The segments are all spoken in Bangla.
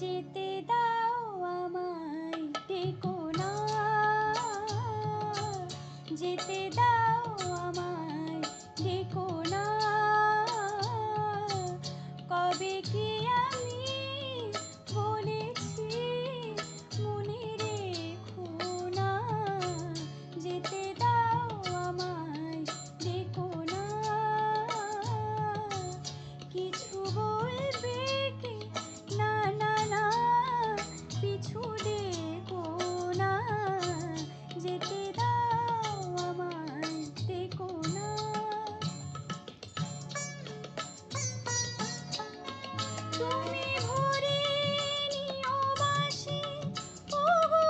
যেতে দাও আমায় ডেকো না, যেতে দাও আমায় ডেকো না। কবে কি আমি বলেছি মনে রেখো না, যেতে দাও আমায় ডেকো না। কিছু বলবে কি না না না, পিছু ডেকো না, যেতে দাও আমায় ডেকো না। তুমি ভরে নিও বাঁশি, ওগো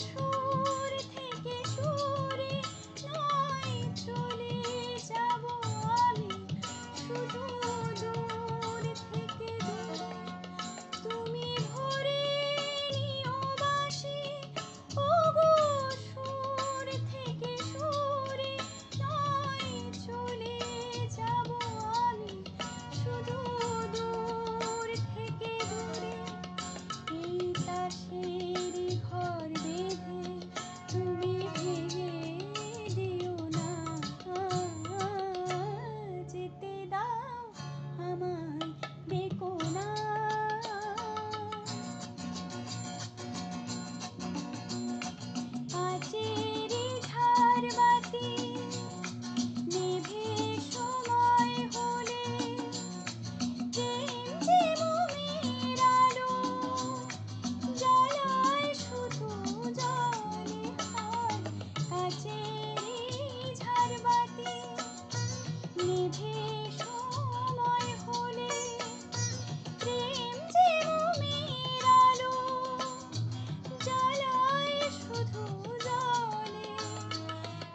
সুর থেকে সুরে, নয় চলে যাব আমি শুধু দূর থেকে দূরে। তুমি ভরে নিও বাঁশি, ওগো সুর থেকে সুরে, নয় চলে যাব আমি শুধু দূর থেকে দূরে। এই তাসের ঘর বেঁধে তুমি ভেঙে দিও না, যেতে দাও আমায় ডেকো না। কাচেরি ঝাড়বাতি নিভে সময় হলে, প্রেম যে মোমের আলো জ্বালায় শুধু জলে হয়। কাচেরি ঝাড়বাতি নিভে সময় হলে, প্রেম যে মোমের আলো জ্বালায় শুধু জলে।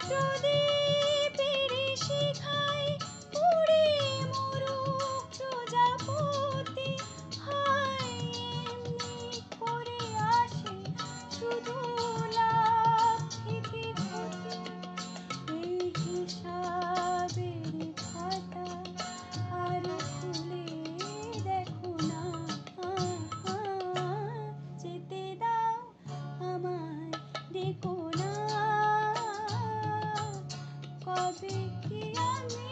প্রদীপের শিখায় পুড়ে মরুক প্রজাপতি, হায় এমনি করে আসে শুধু লাভ থেকে ক্ষতি। এই হিসাবের খাতা আরো খুলে দেখো না, যেতে দাও আমায় ডেকো না। কবে কি আমি